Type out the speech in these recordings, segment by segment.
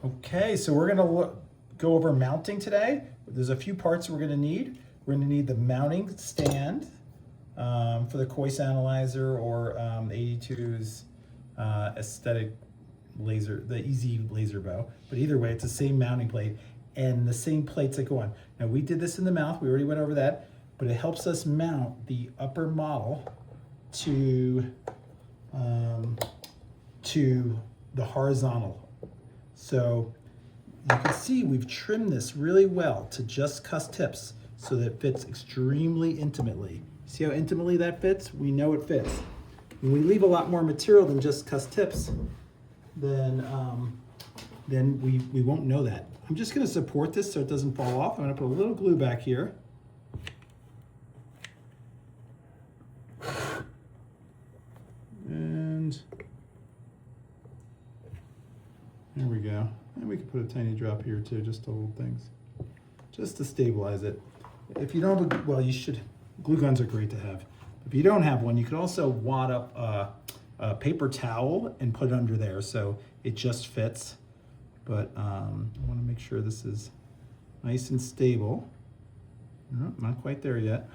Okay, so we're gonna go over mounting today. There's a few parts we're gonna need. We're gonna need the mounting stand for the Cois Analyzer or 82's aesthetic laser, the easy laser bow. But either way, it's the same mounting plate and the same plates that go on. Now we did this in the mouth, we already went over that, but it helps us mount the upper model to the horizontal. So you can see we've trimmed this really well to just cuss tips so that it fits extremely intimately. See how intimately that fits? We know it fits. When we leave a lot more material than just cuss tips, then we won't know that. I'm just gonna support this so it doesn't fall off. I'm gonna put a little glue back here. And there we go. And we can put a tiny drop here too, just to hold things, just to stabilize it. If you don't have well, you should, glue guns are great to have. If you don't have one, you could also wad up a paper towel and put it under there so it just fits. But I want to make sure this is nice and stable. No, not quite there yet.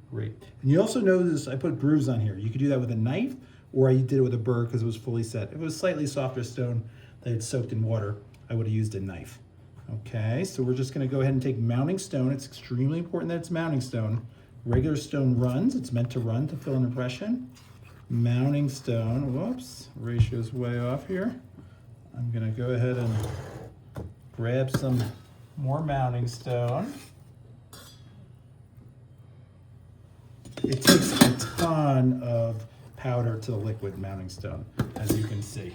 Great. And you also notice I put grooves on here. You could do that with a knife, or I did it with a burr because it was fully set. If it was slightly softer stone that had soaked in water, I would have used a knife. Okay, so we're just gonna go ahead and take mounting stone. It's extremely important that it's mounting stone. Regular stone runs, it's meant to run to fill an impression. Mounting stone, whoops, ratio's way off here. I'm gonna go ahead and grab some more mounting stone. It takes a ton of powder to the liquid mounting stone, as you can see.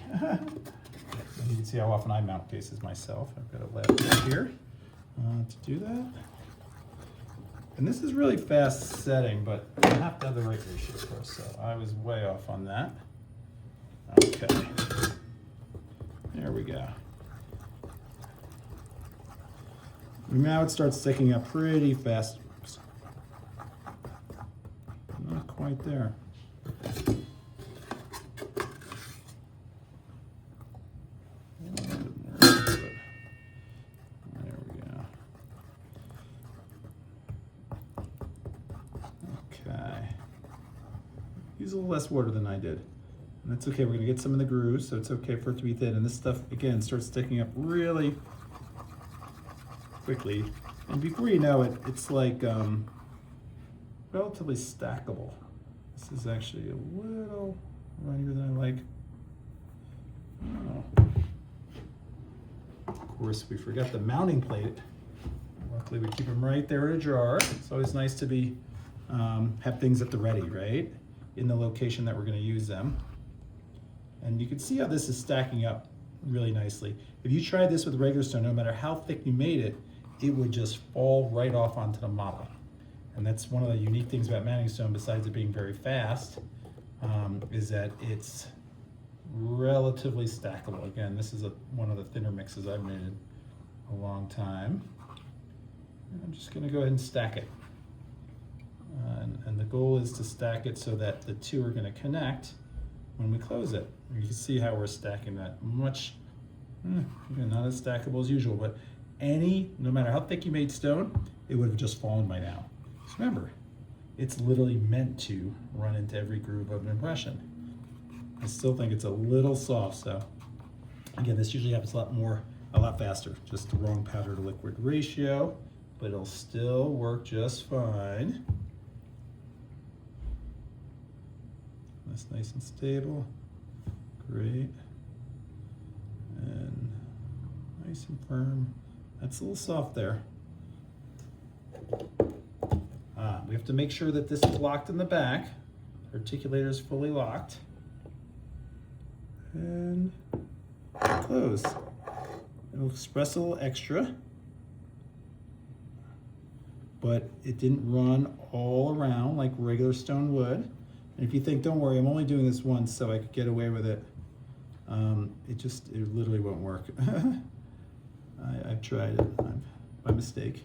You can see how often I mount cases myself. I've got a lab here to do that. And this is really fast setting, but you have to have the right ratio first, so I was way off on that. Okay, there we go. Now it starts sticking up pretty fast. Oops. Not quite there. Use a little less water than I did. And that's okay, we're gonna get some in the grooves, so it's okay for it to be thin. And this stuff, again, starts sticking up really quickly. And before you know it, it's like relatively stackable. This is actually a little runnier than I like. Oh. Of course, we forgot the mounting plate. Luckily, we keep them right there in a jar. It's always nice to be have things at the ready, right? In the location that we're going to use them. And you can see how this is stacking up really nicely. If you tried this with regular stone, no matter how thick you made it, it would just fall right off onto the model. And that's one of the unique things about mounting stone, besides it being very fast, is that it's relatively stackable. Again, this is one of the thinner mixes I've made in a long time. And I'm just going to go ahead and stack it. And the goal is to stack it so that the two are going to connect when we close it. And you can see how we're stacking that much, again, not as stackable as usual, but no matter how thick you made stone, it would have just fallen by now. Just remember, it's literally meant to run into every groove of an impression. I still think it's a little soft, so again, this usually happens a lot faster, just the wrong powder to liquid ratio, but it'll still work just fine. That's nice and stable. Great. And nice and firm. That's a little soft there. We have to make sure that this is locked in the back. The articulator is fully locked. And close. It'll express a little extra, but it didn't run all around like regular stone would. And if you think, don't worry, I'm only doing this once so I could get away with it, it literally won't work. I've tried it by mistake.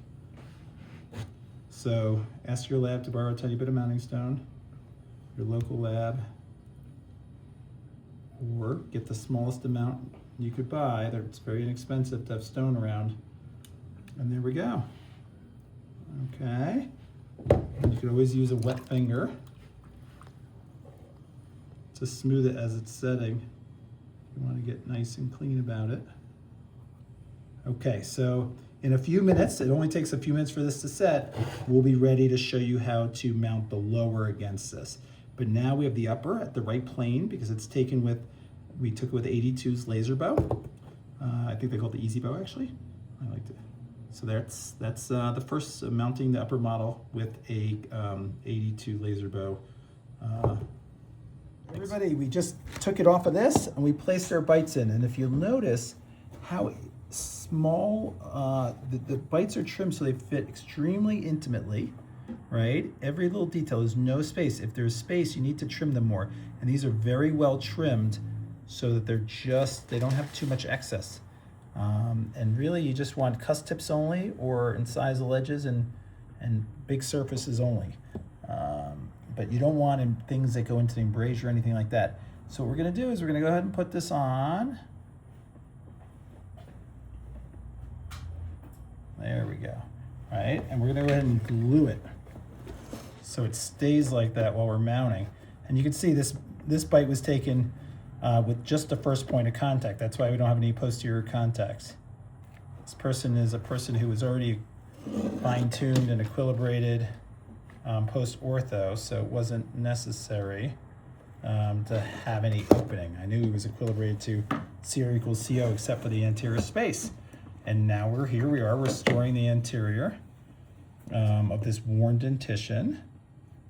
So ask your lab to borrow a tiny bit of mounting stone, your local lab, or get the smallest amount you could buy. It's very inexpensive to have stone around. And there we go. Okay. And you could always use a wet finger to smooth it as it's setting. You want to get nice and clean about it. Okay, so in a few minutes, it only takes a few minutes for this to set, we'll be ready to show you how to mount the lower against this. But now we have the upper at the right plane because it's taken with, we took it with 82's laser bow. I think they call it the easy bow actually. I liked it. So that's the first mounting the upper model with a 82 laser bow. Everybody, we just took it off of this and we placed our bites in. And if you'll notice how small, the bites are trimmed so they fit extremely intimately, right? Every little detail, there's no space. If there's space, you need to trim them more. And these are very well trimmed so that they don't have too much excess. And really you just want cuss tips only or incisal edges and big surfaces only. But you don't want things that go into the embrasure or anything like that. So what we're gonna do is we're gonna go ahead and put this on. There we go, right? And we're gonna go ahead and glue it so it stays like that while we're mounting. And you can see this bite was taken with just the first point of contact. That's why we don't have any posterior contacts. This person is a person who was already fine-tuned and equilibrated post-ortho, so it wasn't necessary to have any opening. I knew he was equilibrated to CR equals CO except for the anterior space. And now we are restoring the anterior of this worn dentition.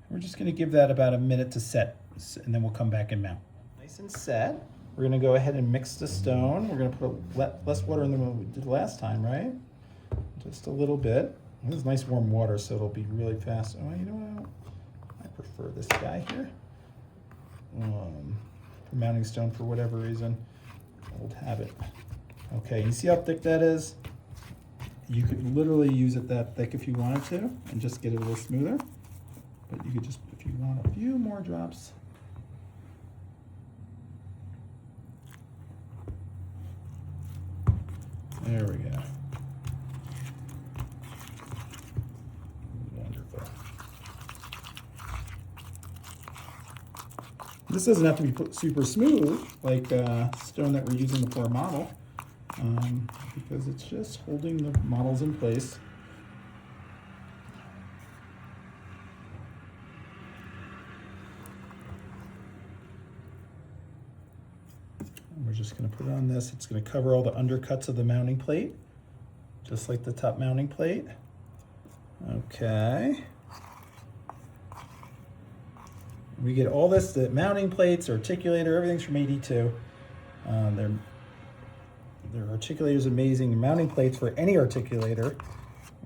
We're just gonna give that about a minute to set, and then we'll come back and mount. Nice and set. We're gonna go ahead and mix the stone. We're gonna put less water in than we did last time, right? Just a little bit. This is nice warm water, so it'll be really fast. Oh, you know what? I prefer this guy here. For mounting stone for whatever reason. Old habit. Okay, you see how thick that is? You could literally use it that thick if you wanted to and just get it a little smoother. But you could just, if you want a few more drops. There we go. Wonderful. This doesn't have to be super smooth like stone that we're using for our model. Because it's just holding the models in place. And we're just going to put it on this. It's going to cover all the undercuts of the mounting plate, just like the top mounting plate. Okay. We get all this, the mounting plates, articulator, everything's from 82. Their articulator is amazing. The mounting plates for any articulator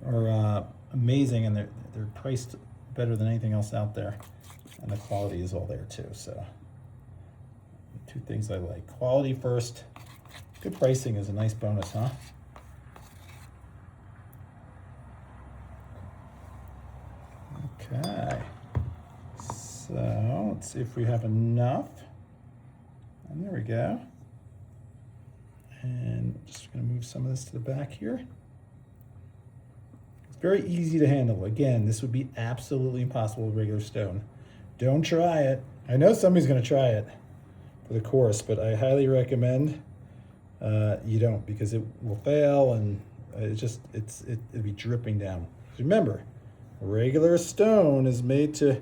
are amazing, and they're priced better than anything else out there. And the quality is all there too. So, two things I like: quality first. Good pricing is a nice bonus, huh? Okay. So let's see if we have enough. And there we go. And just gonna move some of this to the back here. It's very easy to handle. Again, this would be absolutely impossible with regular stone. Don't try it. I know somebody's gonna try it for the course, but I highly recommend you don't, because it will fail and it'll be dripping down. Remember, regular stone is made to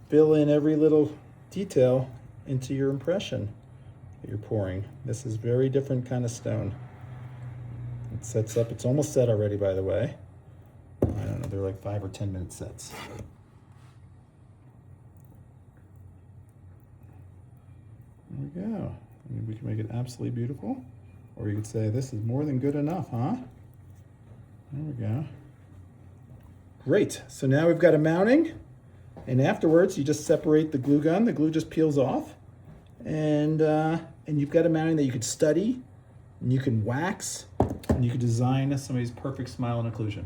fill in every little detail into your impression that you're pouring. This is very different kind of stone. It sets up, it's almost set already, by the way. I don't know, they're like 5 or 10 minute sets. There we go. I mean, we can make it absolutely beautiful. Or you could say, this is more than good enough, huh? There we go. Great, so now we've got a mounting, and afterwards you just separate the glue gun. The glue just peels off. And you've got a mounting that you could study, and you can wax, and you can design somebody's perfect smile and occlusion.